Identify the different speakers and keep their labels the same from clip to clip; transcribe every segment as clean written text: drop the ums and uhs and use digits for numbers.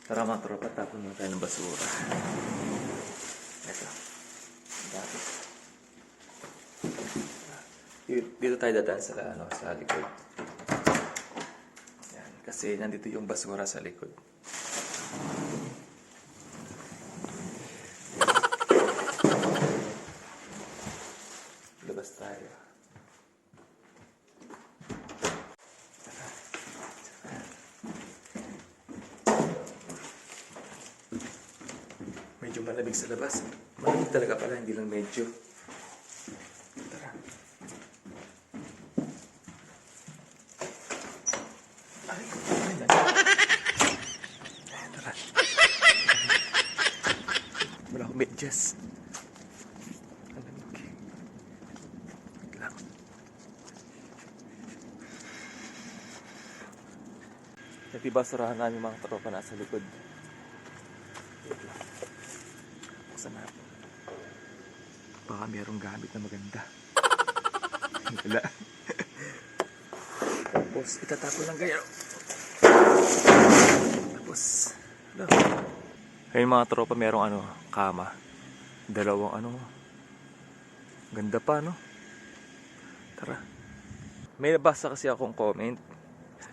Speaker 1: Tara mga tropa, tapon muna tayo ng basura. Ito. Dati. Dito tayo dadaan sa, sa likod. Yan. Kasi nandito yung basura sa likod. Labas tayo. Medyo malamig sa labas. Malamig talaga pala, hindi lang medyo. Tara. Ay, tara. Wala akong medyas. Ang lamig. Wait lang. Natibasurahan namin mga tropa nasa likod. Wait lang. Buksan natin. Baka mayroong gamit na maganda. Wala. Tapos itatapon lang kayo. Tapos ayun mga tropa, mayroong kama. Dalawang ganda pa Tara. May nabasa kasi akong comment.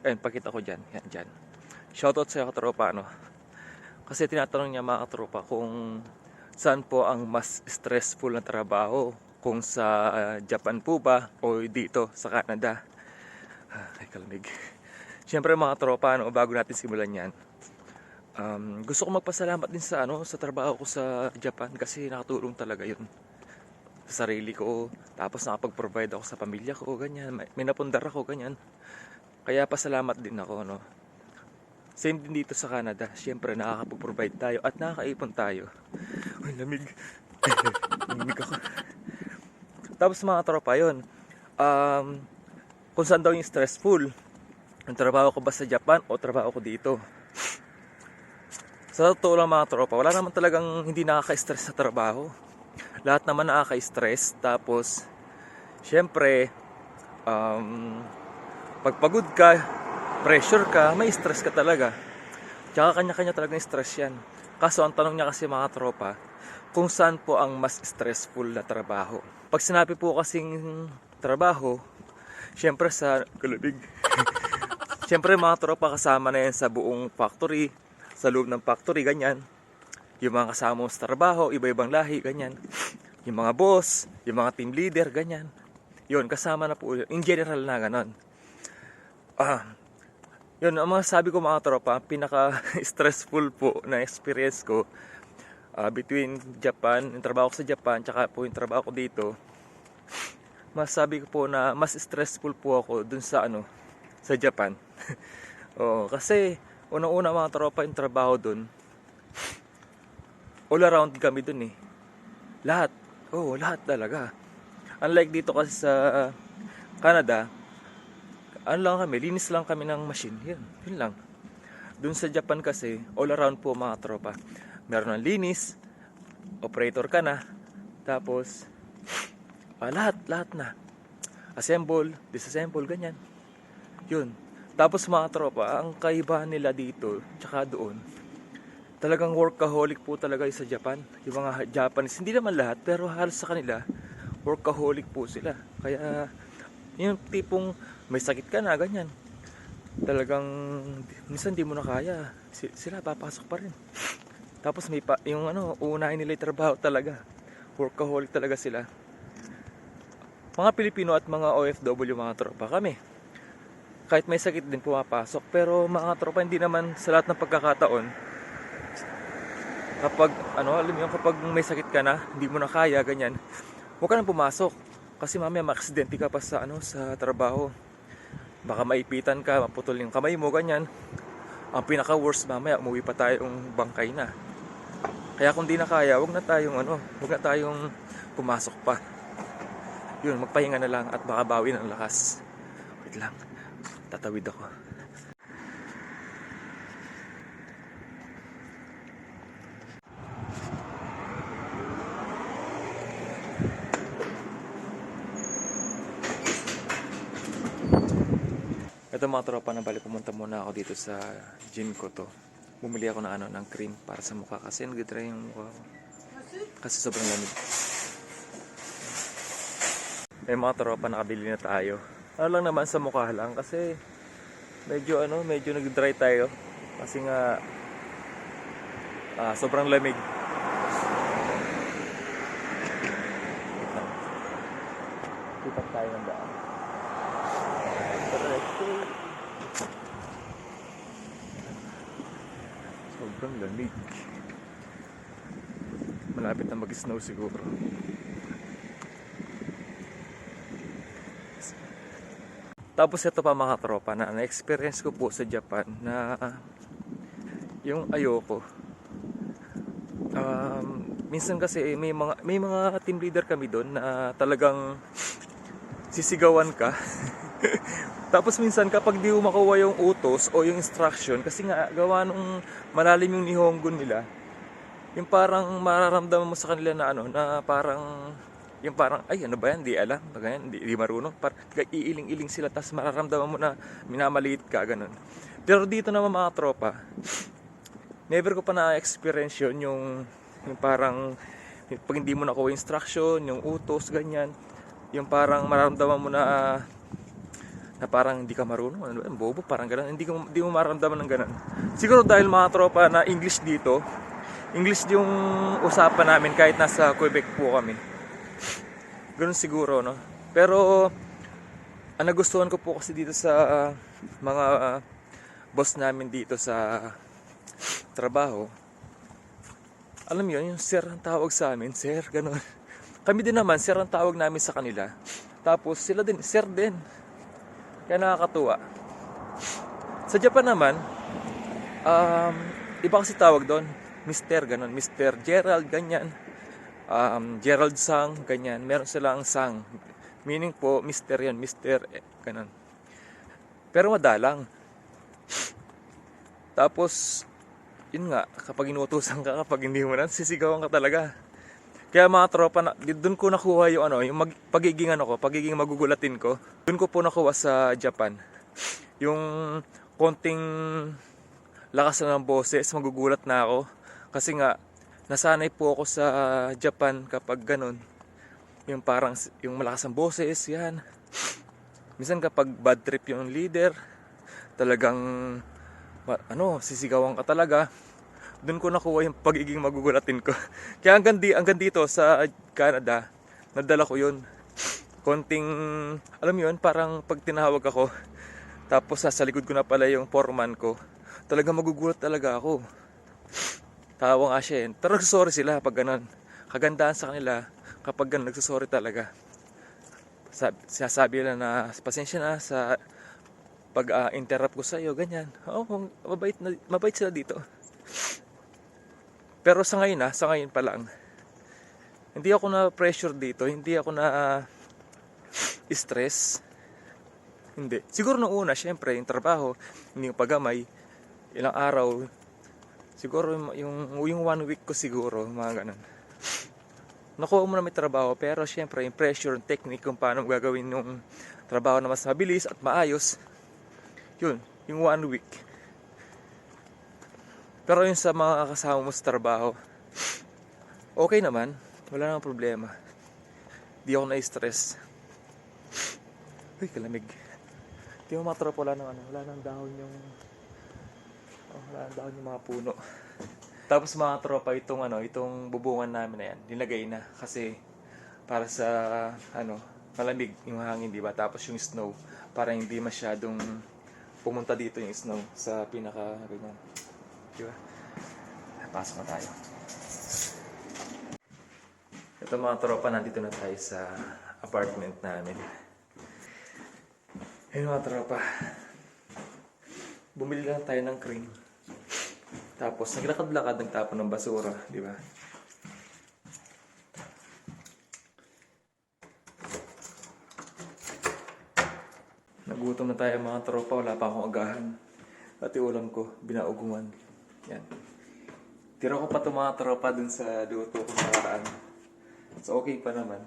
Speaker 1: Ayun, pakita ko dyan. Yan, dyan. Shoutout sa katropa Kasi tinatanong niya mga katropa kung saan po ang mas stressful na trabaho, kung sa Japan po ba o dito sa Canada. Ay kalamig. Siyempre mga tropa, bago natin simulan yan, gusto ko magpasalamat din sa sa trabaho ko sa Japan, kasi nakatulong talaga yun sa sarili ko, tapos nakapag-provide ako sa pamilya ko, ganyan, may napundar ako, ganyan. Kaya pasalamat din ako Same din dito sa Canada. Siyempre nakakapag-provide tayo at nakakaipon tayo. Uy, lamig. Lamig ako. Tapos mga tropa yun, kung saan daw yung stressful, yung trabaho ko ba sa Japan o trabaho ko dito. Sa totoo lang mga tropa, wala naman talagang hindi nakaka-stress sa trabaho. Lahat naman nakaka-stress. Tapos siyempre pagpagod ka, pressure ka, may stress ka talaga. Tsaka kanya-kanya talagang stress yan. Kaso ang tanong niya kasi mga tropa, kung saan po ang mas stressful na trabaho. Pag sinabi po kasing trabaho, syempre sa kalabig. Syempre mga tropa, kasama na yan sa buong factory, sa loob ng factory, ganyan. Yung mga kasama mo sa trabaho, iba-ibang lahi, ganyan. Yung mga boss, yung mga team leader, ganyan. Yun, kasama na po. In general na ganon. Yun, ang mga sabi ko mga tropa, pinaka-stressful po na experience ko between Japan, yung trabaho ko sa Japan, tsaka po yung trabaho ko dito. Masabi ko po na mas stressful po ako dun sa sa Japan. Oo, kasi unang-una mga tropa, yung trabaho dun, all around kami dun Lahat. Oo, lahat talaga. Unlike dito kasi sa Canada, lang kami, linis lang kami ng machine. Yun lang. Dun sa Japan kasi, all around po mga tropa. Meron ng linis, operator ka na, tapos lahat na. Assemble, disassemble, ganyan. Yun. Tapos mga tropa, ang kaibahan nila dito, tsaka doon, talagang workaholic po talaga sa Japan. Yung mga Japanese, hindi naman lahat, pero halos sa kanila, workaholic po sila. Kaya, yung tipong may sakit ka na, ganyan. Talagang, minsan di mo na kaya. Sila, papasok pa rin. Tapos yung uunahin nila yung trabaho talaga. Workaholic talaga sila. Mga Pilipino at mga OFW, mga tropa, kami. Kahit may sakit din pumapasok. Pero mga tropa, hindi naman sa lahat ng pagkakataon. Kapag, alam mo kapag may sakit ka na, hindi mo na kaya, ganyan. Huwag ka nang pumasok. Kasi mamaya ma-aksidente ka pa sa sa trabaho. Baka maipitan ka, maputol yung kamay mo, ganyan. Ang pinaka-worst mamaya, umuwi pa tayong bangkay na. Kaya kung di na kaya, wag na tayong pumasok pa. Yun, magpahinga na lang at baka bawi ng lakas. Wait lang, tatawid ako. Ito mga tropa, na bali pumunta muna ako dito sa gym ko to. bumili ako ng ng cream para sa mukha kasi nag-dry yung mukha ko. Kasi sobrang lamig. May mga tropa nakabili na tayo. Ano lang naman sa mukha lang kasi medyo nag-dry tayo. Kasi nga sobrang lamig. Lipat tayo ng daan. Sobrang lamig. Malapit na mag-snow siguro. Tapos ito pa mga tropa na-experience ko po sa Japan na yung ayoko. Minsan kasi may mga team leader kami doon na talagang sisigawan ka. Tapos minsan kapag di mo makuha yung utos o yung instruction kasi nga gawa nung malalim yung Nihongo nila, yung parang mararamdaman mo sa kanila na na parang yung parang ay ano ba yan, di alam, ganyan, di marunong, parang iiling-iling sila tapos mararamdaman mo na minamaliit ka ganun. Pero dito naman mga tropa, never ko pa na-experience yun, yung parang pag hindi mo nakuha instruction, yung utos ganyan, yung parang mararamdaman mo na parang hindi ka marunong, ano ba, bobo, parang ganun, hindi mo mararamdaman ng ganun. Siguro dahil mga tropa na English dito, English yung usapan namin kahit nasa Quebec po kami. Ganun siguro, no? Pero ang nagustuhan ko po kasi dito sa mga boss namin dito sa trabaho, alam yun, yung sir ang tawag sa amin, sir, ganun. Kami din naman, sir ang tawag namin sa kanila. Tapos sila din, sir din. Kaya nakakatuwa. Sa Japan naman, iba kasi tawag doon, Mr. ganun, Mr. Gerald, ganyan. Gerald Sang, ganyan. Meron silang Sang. Meaning po, Mr. yan, Mr. Ganun. Pero madalang. Tapos, yun nga, kapag inutusan ka, kapag hindi mo na, sisigawan ka talaga. Kaya mga tropa, doon ko nakuha yung pagiging magugulatin ko. Doon ko po nakuha sa Japan. Yung konting lakas na ng boses, magugulat na ako. Kasi nga, nasanay po ako sa Japan kapag ganun. Yung parang, yung malakas ang boses, yan. Minsan kapag bad trip yung leader, talagang, sisigawan ka talaga. Doon ko nakuha yung pagiging magugulatin ko. Kaya hanggang dito sa Canada, nadala ko yun. Konting, alam mo yun, parang pag tinawag ako, tapos sa likod ko na pala yung foreman ko, talagang magugulat talaga ako. Tawa nga siya eh. Pero nagsasorry sila pag ganun. Kagandahan sa kanila kapag ganun nagsasorry talaga. Sinasabi nila na pasensya na sa pag-interrupt ko sa iyo, ganyan. Oo, mabait sila dito. Pero sa ngayon pa lang, hindi ako na pressure dito, hindi ako na stress. Hindi. Siguro nung una, syempre, yung trabaho, hindi yung paggamay, ilang araw, siguro yung 1 week ko siguro, mga ganun. Nakuha mo na may trabaho, pero syempre yung pressure, yung technique kung paano gagawin yung trabaho na mas mabilis at maayos. Yun, yung 1 week. Pero yung sa mga kasama mo sa trabaho, okay naman, wala namang problema. Di ako na-stress. Uy, kalamig. Di mo mga tropa, wala nang dahon yung mga puno. Tapos mga tropa, itong bubungan namin na yan, nilagay na kasi para sa malamig yung hangin, di ba? Tapos yung snow para hindi masyadong pumunta dito yung snow sa pinaka ganyan. Di ba? Pasok na tayo. Ito mga tropa, nandito na tayo sa apartment namin. Ayun mga tropa, bumili lang tayo ng cream. Tapos naglakad-lakad, nagtapon ng basura, di ba? Nagutom na tayo mga tropa, wala pa akong agahan. At yung ulam ko, binaugungan. Yan. Tira ko pa ito mga tropa dun sa luto ko nakaraan. So okay pa naman.